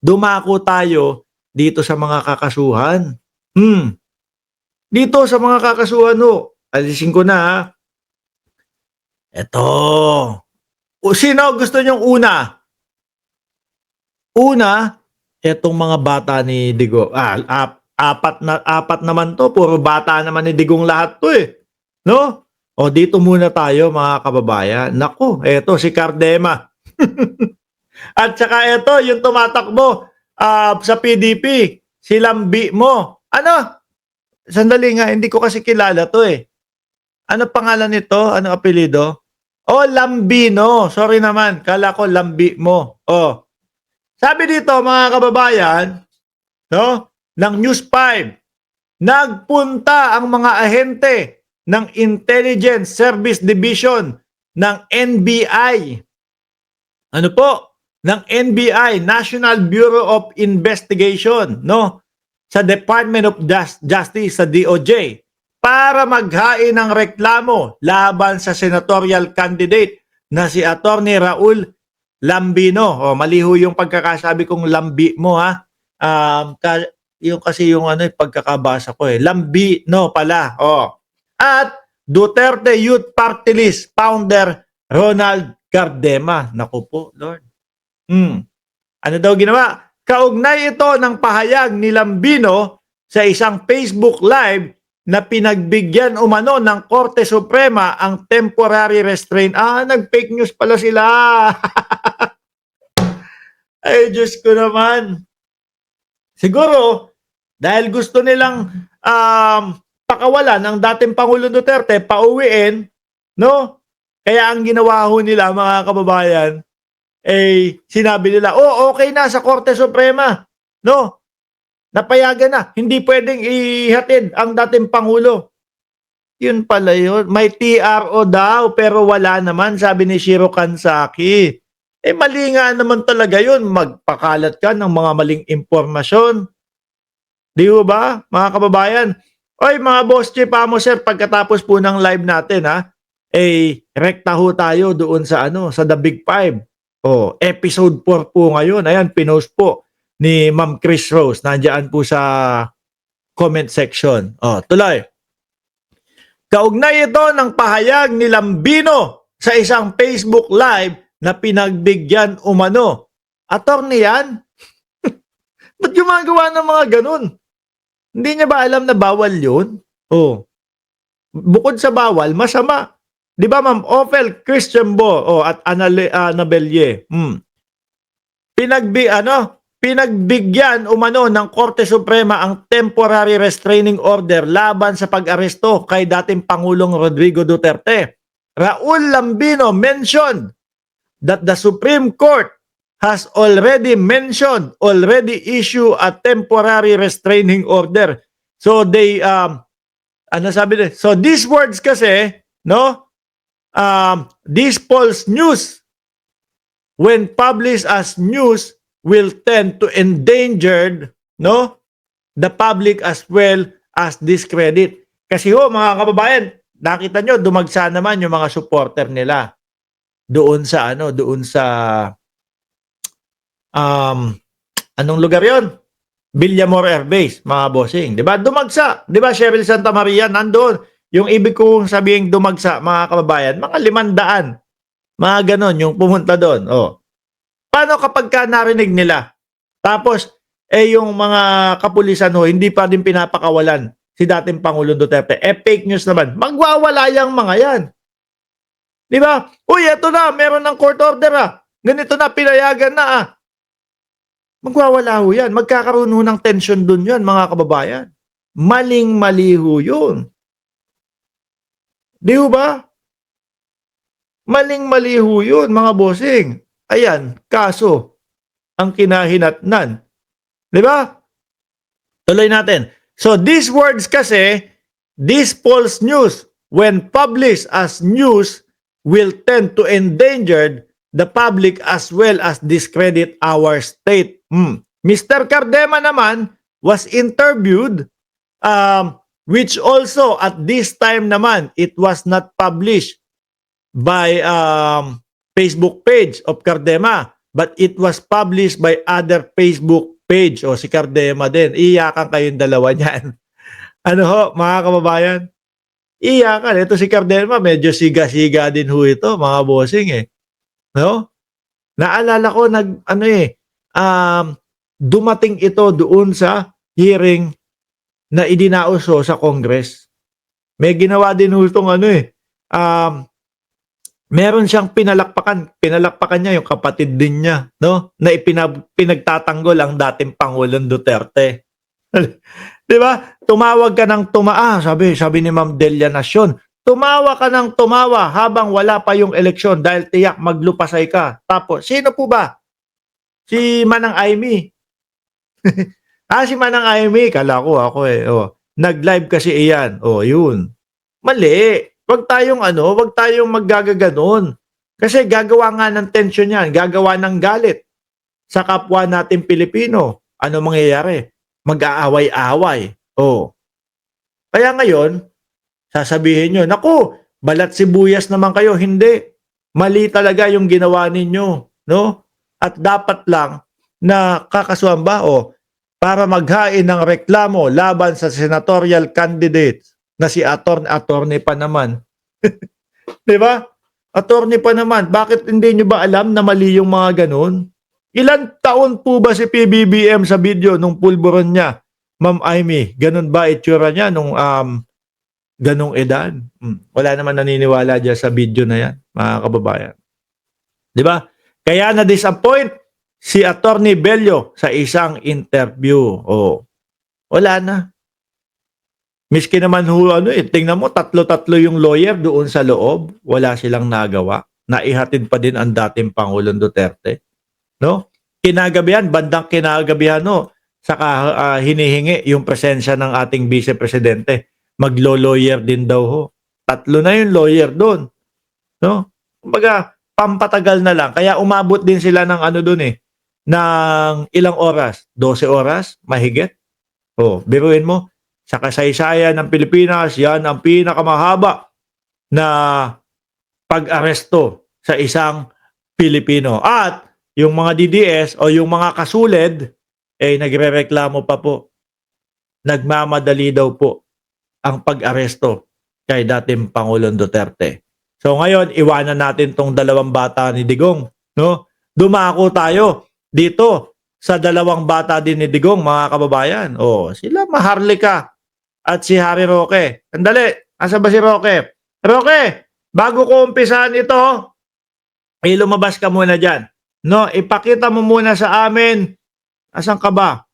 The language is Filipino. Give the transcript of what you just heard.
dumako tayo dito sa mga kakasuhan. Dito sa mga kakasuhan ho, alisin ko na ha. Eto. O sino gusto nyong una? Una, etong mga bata ni Digo. Apat naman to. Puro bata naman ni Digong lahat to eh. No? O dito muna tayo mga kababayan. Nako, eto si Cardema. At saka eto, yung tumatakbo sa PDP. Si Lambi mo. Ano? Sandali nga, hindi ko kasi kilala to eh. Ano pangalan nito? Ano apelido? Oh, Lambino. Sorry naman. Kala ko Lambi mo. Oh. Sabi dito mga kababayan, no, ng News 5, nagpunta ang mga ahente ng Intelligence Service Division ng NBI. Ano po? Ng NBI, National Bureau of Investigation, no? Sa Department of Justice, sa DOJ, para maghain ng reklamo laban sa senatorial candidate na si Attorney Raul Lambino. O, maliho yung pagkakasabi kong Lambi mo ha. Yung kasi yung pagkakabasa ko eh. Lambino pala. O. At Duterte Youth Party List founder Ronald Cardema. Naku po, Lord. Ano daw ginawa? Kaugnay ito ng pahayag ni Lambino sa isang Facebook Live na pinagbigyan umano ng Korte Suprema ang temporary restraint. Nag-fake news pala sila. Ay, Diyos ko naman. Siguro, dahil gusto nilang pakawalan ng dating Pangulo Duterte, pauwiin, no? Kaya ang ginawa ho nila, mga kababayan, sinabi nila, okay na sa Korte Suprema, no? Napayagan na, hindi pwedeng ihatid ang dating Pangulo. Yun pala yun. May TRO daw, pero wala naman, sabi ni Shiro Kansaki. Mali nga naman talaga yun. Magpakalat ka ng mga maling impormasyon. Di ba, mga kababayan? Oy, mga boss chief, sir, pagkatapos po ng live natin, rekta ho tayo doon sa sa The Big Five. Episode 4 po ngayon. Ayan, pinost po ni Ma'am Chris Rose. Nandiyan po sa comment section. Tuloy. Kaugnay ito ng pahayag ni Lambino sa isang Facebook Live na pinagbigyan umano. Attorney yan? Ba't gumagawa ng mga ganun? Hindi niya ba alam na bawal yun? Bukod sa bawal, masama. Di ba, Ma'am Ophel Christianbo at Anabelye? Pinagbigyan umano ng Korte Suprema ang temporary restraining order laban sa pag-aresto kay dating Pangulong Rodrigo Duterte. Raul Lambino mentioned that the Supreme Court has already issued a temporary restraining order. So they so these words kasi, no? This false news, when published as news, will tend to endanger, no, the public as well as discredit. Kasi mga kababayan, nakita nyo, dumagsa naman yung mga supporter nila doon sa anong lugar yon? Villamor Air Base, mga bossing. Di ba? Dumagsa. Di ba, Cheryl Santa Maria, nandoon. Yung ibig kong sabihin dumagsa, mga kababayan, mga 500. Mga ganon, yung pumunta doon. Paano kapag ka narinig nila? Tapos, yung mga kapulisan hindi pa din pinapakawalan si dating Pangulong Duterte. Fake news naman. Magwawala yung mga yan. Di ba? Uy, eto na, meron ng court order Ganito na, pinayagan na Magwawala ho yan. Magkakaroon ho ng tension dun yan, mga kababayan. Maling-mali ho yun. Di ho ba? Maling-mali ho yun, mga bossing. Ayan, kaso, ang kinahinatnan. Di ba? Tuloy natin. So, these words kasi, this false news, when published as news, will tend to endanger the public as well as discredit our state. Mr. Cardema naman was interviewed, which also at this time naman, it was not published by Facebook page of Cardema. but it was published by other Facebook page. O si Cardema din. Iyakan kayong dalawa niyan. Ano ho, mga kababayan? Iyakan. Ito si Cardema, medyo siga-siga din ho ito, mga bossing eh. No? Naalala ko, dumating ito doon sa hearing na idinaos ho sa Congress. May ginawa din ho itong meron siyang pinalakpakan niya yung kapatid din niya, no? Na pinagtatanggol ang dating Pangulong Duterte. 'Di ba? Tumawag ka ng sabi ni Ma'am Delia Nacion, tumawa ka ng tumawa habang wala pa yung eleksyon dahil tiyak maglupasay ka. Tapos, sino po ba? Si Manang Aimee. Si Manang Aimee, kala ko ako eh. Oh, nag-live kasi iyan. Oh, yun. Mali. Wag tayong maggagaganon. Kasi gagawa nga ng tension yan, gagawa ng galit sa kapwa natin Pilipino. Ano mangyayari? Mag-aaway-away. Oh. Kaya ngayon, sasabihin nyo, naku, balat sibuyas naman kayo. Hindi. Mali talaga yung ginawa ninyo. No? At dapat lang na kakasuhan ba para maghain ng reklamo laban sa senatorial candidate na si attorney pa naman. 'Di ba? Attorney pa naman. Bakit hindi nyo ba alam na mali yung mga ganun? Ilan taon po ba si PBBM sa video nung pulburon niya? Ma'am Aimee, ganun ba itsura niya nung ganung edad? Wala naman naniniwala dyan sa video na yan, mga kababayan. 'Di ba? Kaya na-disappoint si Attorney Bello sa isang interview. Wala na. Miski naman tingnan mo, tatlo-tatlo yung lawyer doon sa loob. Wala silang nagawa. Naihatid pa din ang dating Pangulong Duterte. No? Bandang kinagabihan, saka hinihingi yung presensya ng ating Vice Presidente. Maglo-lawyer din daw ho. Tatlo na yung lawyer doon. No? Kumbaga, pampatagal na lang. Kaya umabot din sila ng ng ilang oras? 12 oras? Mahigit? Biruin mo. Sa kasaysayan ng Pilipinas, yan ang pinakamahaba na pag-aresto sa isang Pilipino. At yung mga DDS o yung mga kasulid, nagrereklamo pa po. Nagmamadali daw po ang pag-aresto kay dating Pangulong Duterte. So ngayon, iwanan natin tong dalawang bata ni Digong. No? Dumako tayo dito sa dalawang bata din ni Digong, mga kababayan. Sila Maharlika at si Harry Roque. Sandali, asa ba si Roque? Roque, bago ko umpisahan ito, lumabas ka muna dyan. No, ipakita mo muna sa amin, asan ka ba?